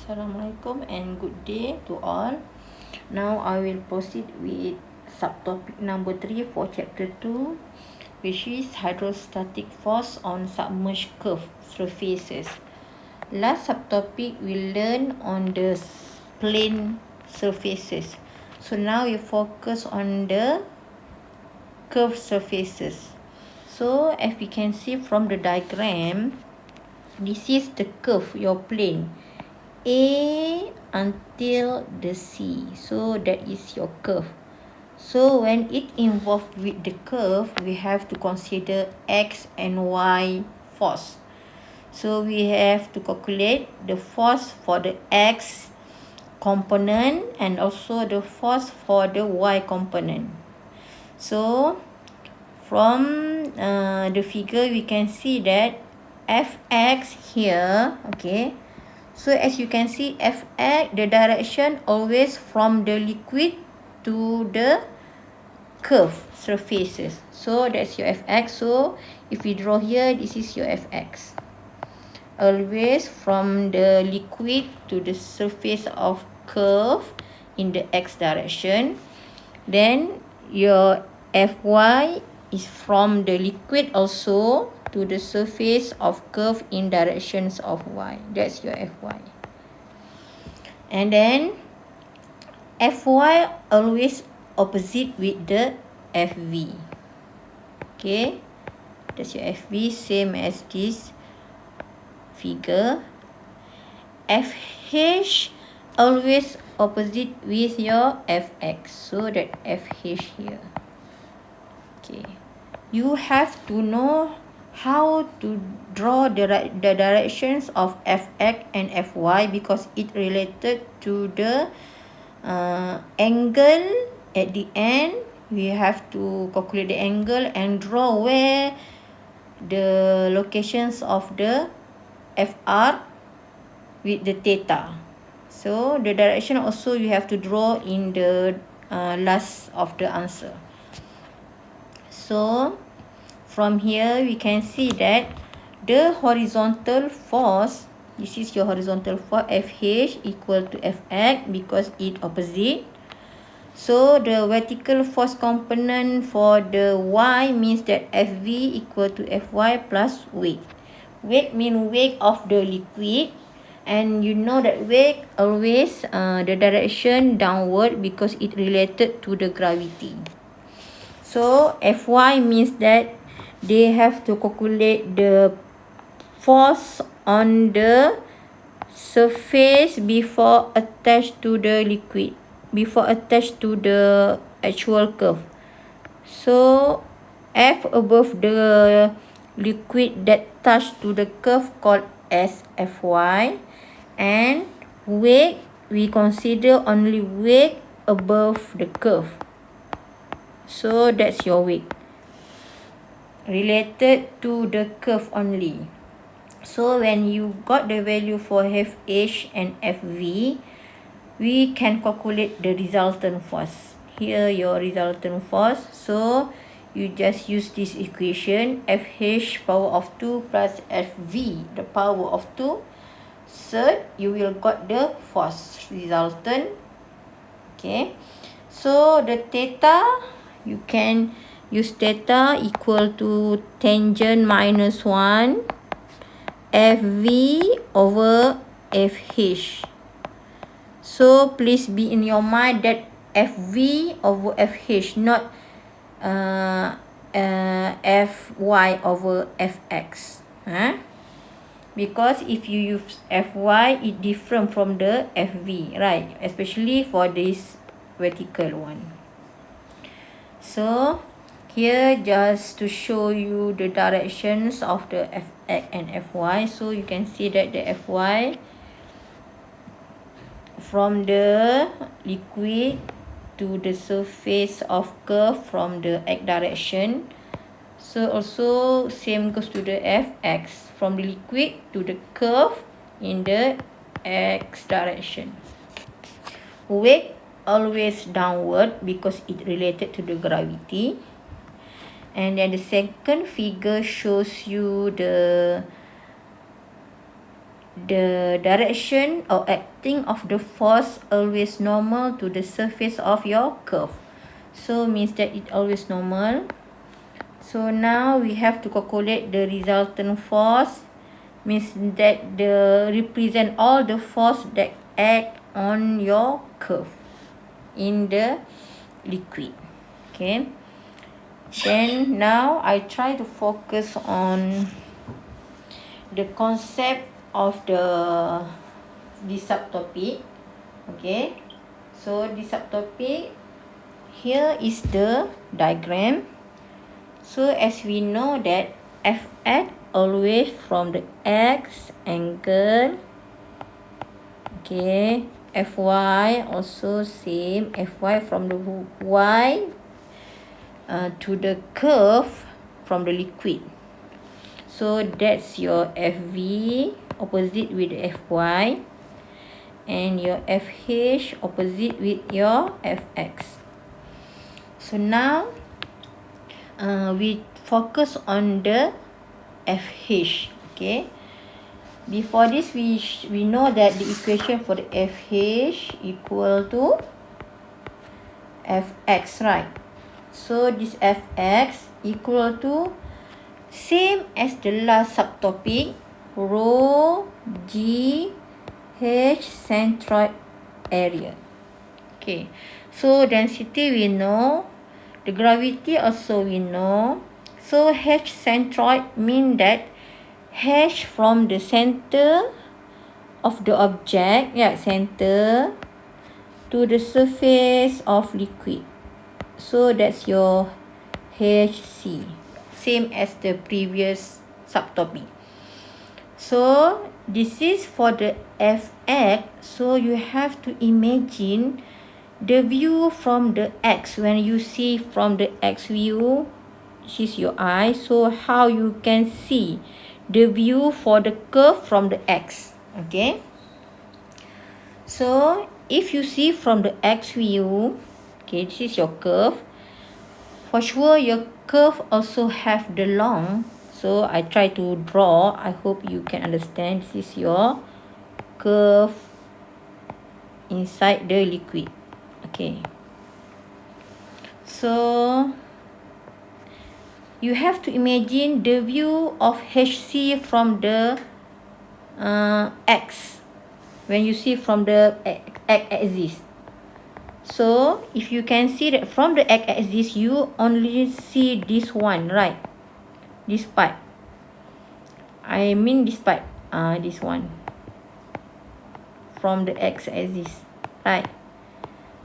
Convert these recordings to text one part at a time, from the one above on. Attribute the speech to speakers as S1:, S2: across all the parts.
S1: Assalamualaikum and good day to all. Now I will proceed with subtopic number 3 for chapter 2, which is hydrostatic force on submerged curved surfaces. Last subtopic we learn on the plane surfaces. So now we focus on the curved surfaces. So as we can see from the diagram, this is the curve, your plane. A until the C. So that is your curve. So when it involved with the curve, we have to consider X and Y force. So we have to calculate the force for the X component and also the force for the Y component. So from the figure, we can see that Fx here, okay. So as you can see, Fx, the direction always from the liquid to the curved surfaces. So that's your Fx. So if we draw here, this is your Fx. Always from the liquid to the surface of curve in the x direction. Then your Fy is from the liquid also to the surface of curve in directions of y. That's your Fy. And then Fy always opposite with the Fv. Okay, that's your Fv, same as this figure. Fh always opposite with your Fx. So that Fh here. Okay, you have to know how to draw the directions of Fx and Fy because it related to the angle at the end. We have to calculate the angle and draw where the locations of the Fr with the theta. So the direction also you have to draw in the last of the answer. So from here we can see that the horizontal force, this is your horizontal force, Fh equal to Fx because it opposite. So the vertical force component for the y means that Fv equal to Fy plus weight. Weight means weight of the liquid, and you know that weight always the direction downward because it related to the gravity. So Fy means that they have to calculate the force on the surface before attached to the liquid, before attached to the actual curve. So F above the liquid that touch to the curve called as Fy, and weight we consider only weight above the curve. So that's your weight related to the curve only. So when you got the value for Fh and Fv, we can calculate the resultant force. Here your resultant force. So you just use this equation, Fh power of 2 plus Fv the power of 2. So you will got the force resultant. Okay, so the theta, you can use theta equal to tangent minus 1 Fv over Fh. So please be in your mind that Fv over Fh, not Fy over Fx. Because if you use Fy, it different from the Fv, right? Especially for this vertical one. So here just to show you the directions of the Fx and Fy. So you can see that the Fy from the liquid to the surface of curve from the x direction. So also same goes to the Fx from the liquid to the curve in the x direction. Weight always downward because it related to the gravity. And then the second figure shows you the the direction or acting of the force always normal to the surface of your curve. So means that it always normal. So now we have to calculate the resultant force, means that the represent all the force that act on your curve in the liquid. Okay, then now I try to focus on the concept of this subtopic. Okay, so this subtopic, here is the diagram. So as we know that Fx always from the x angle. Okay, Fy also same, Fy from the y to the curve from the liquid. So that's your Fv opposite with Fy, and your Fh opposite with your Fx. So now we focus on the Fh. Okay, before this we know that the equation for the Fh equal to Fx, right? So this Fx equal to same as the last subtopic, rho g h centroid area. Okay, so density we know, the gravity also we know. So h centroid mean that h from the center of the object, center to the surface of liquid. So that's your hc, same as the previous subtopic. So this is for the Fx. So you have to imagine the view from the x. When you see from the x view, this is your eye. So how you can see the view for the curve from the x. Okay, so if you see from the x view, okay, this is your curve. For sure your curve also have the long. So I try to draw. I hope you can understand. This is your curve inside the liquid. Okay, so you have to imagine the view of HC from the x, when you see from the x-axis. So if you can see that from the x-axis, you only see this one, right? This part. I mean this part. This one. From the x-axis, right?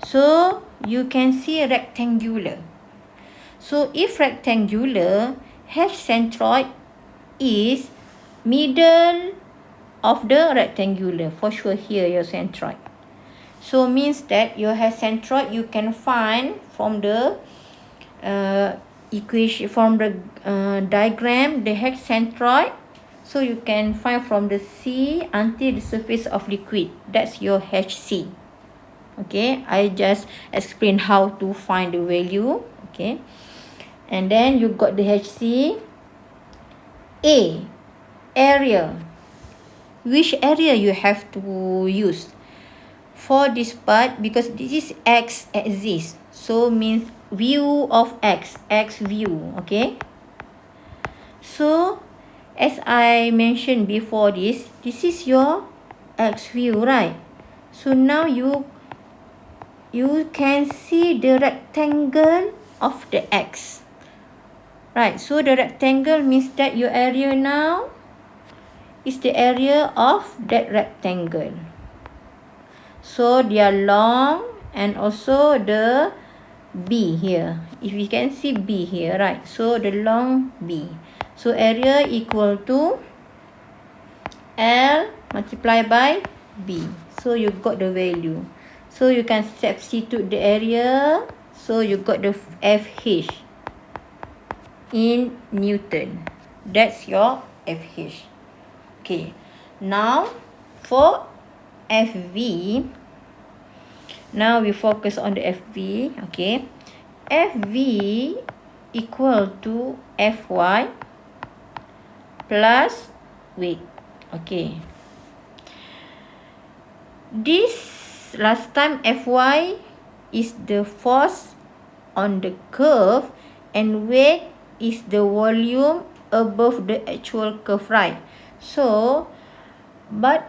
S1: So you can see rectangular. So if rectangular, H centroid is middle of the rectangular. For sure here your centroid. So means that your H centroid you can find from the equation, from the diagram, the H centroid. So you can find from the C until the surface of liquid. That's your HC. Okay, I just explain how to find the value. Okay, and then you got the HC. A, area. Which area you have to use for this part? Because this is x-axis, so means view of x view. Okay, so as I mentioned before, this is your x view, right? So now you can see the rectangle of the x, right? So the rectangle means that your area now is the area of that rectangle. So they are long, and also the B here. If you can see B here, right? So the long B. So area equal to L multiplied by B. So you got the value. So you can substitute the area. So you got the FH in Newton. That's your FH. Okay. Now for FV. Now we focus on the FV. Okay. FV equal to Fy plus weight. Okay. this last time Fy is the force on the curve and weight is the volume above the actual curve, right? So but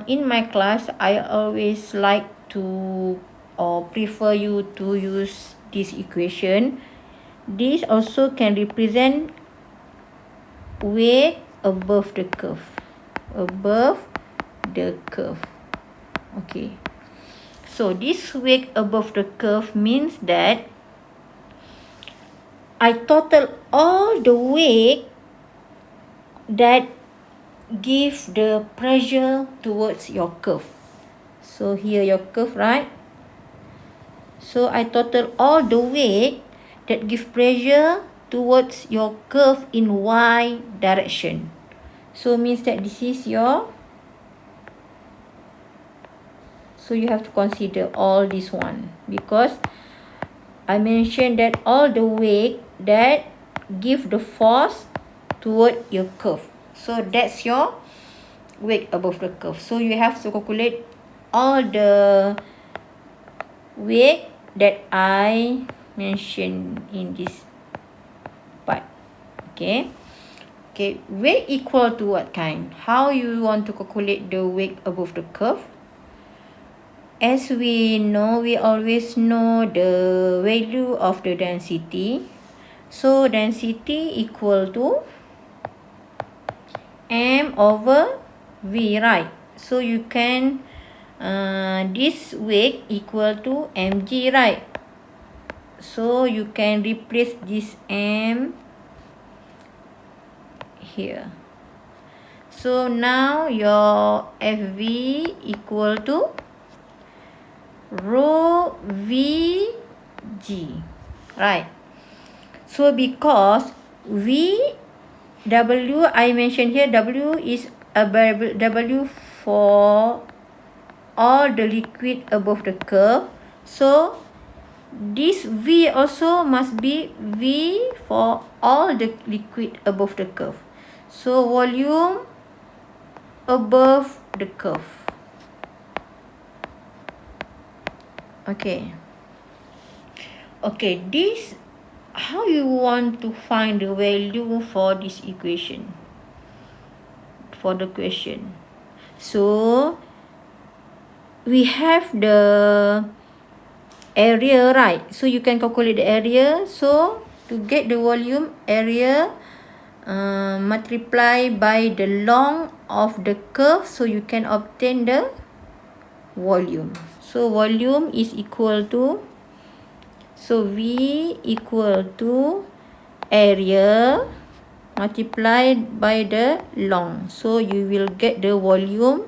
S1: in my class I always like to or prefer you to use this equation. This also can represent weight above the curve, okay. So this weight above the curve means that I total all the weight that give the pressure towards your curve. So here your curve, right? So I total all the weight that give pressure towards your curve in y direction. So means that this is your, so you have to consider all this one, because I mentioned that all the weight that give the force toward your curve. So that's your weight above the curve. So you have to calculate all the weight that I mentioned in this part. Okay. Okay, weight equal to what kind? How you want to calculate the weight above the curve? As we know, we always know the value of the density. So density equal to m over v, right? So you can this weight equal to mg, right? So you can replace this m here. So now your Fv equal to rho Vg, right? So because W I mentioned here, W is a variable, W for all the liquid above the curve. So this V also must be V for all the liquid above the curve. So volume above the curve. Okay. Okay, this, how you want to find the value for this equation, for the question. So we have the area, right? So you can calculate the area. So to get the volume, area multiply by the long of the curve, so you can obtain the volume. So volume is equal to, so V equal to area multiplied by the long. So you will get the volume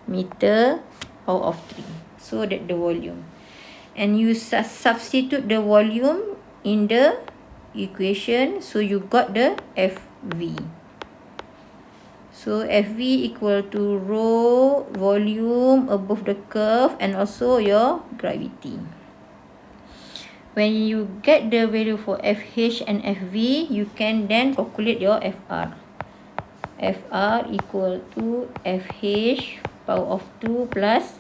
S1: meter power of 3. So that the volume. And you substitute the volume in the equation. So you got the Fv. So Fv equal to rho volume above the curve and also your gravity. When you get the value for Fh and Fv, you can then calculate your Fr. Fr equal to Fh power of 2 plus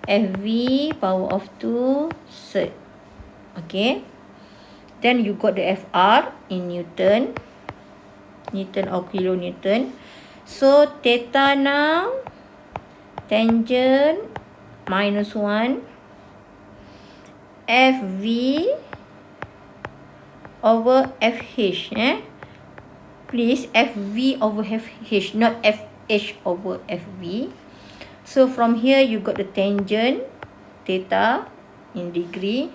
S1: Fv power of 2 third. Okay. Then you got the Fr in Newton. Newton or kilonewton. So theta now, tangent minus 1. Fv over Fh. Please, Fv over Fh, not Fh over Fv. So from here you got the tangent theta in degree.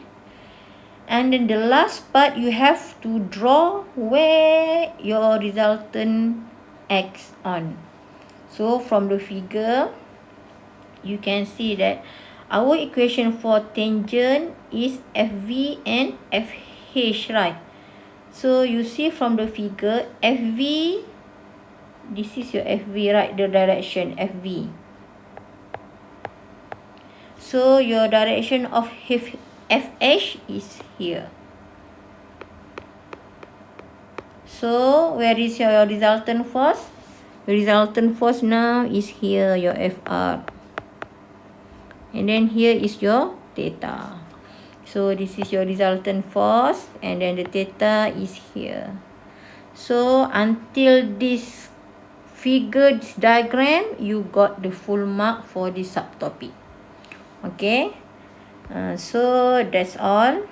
S1: And then the last part, you have to draw where your resultant acts on. So from the figure, you can see that our equation for tangent is Fv and Fh, right? So you see from the figure, Fv, this is your Fv, right? The direction Fv. So your direction of Fh is here. So where is your resultant force? The resultant force now is here, your Fr. and then here is your theta. So this is your resultant force, and then the theta is here. So until this figure, this diagram, you got the full mark for this subtopic. Okay, so that's all.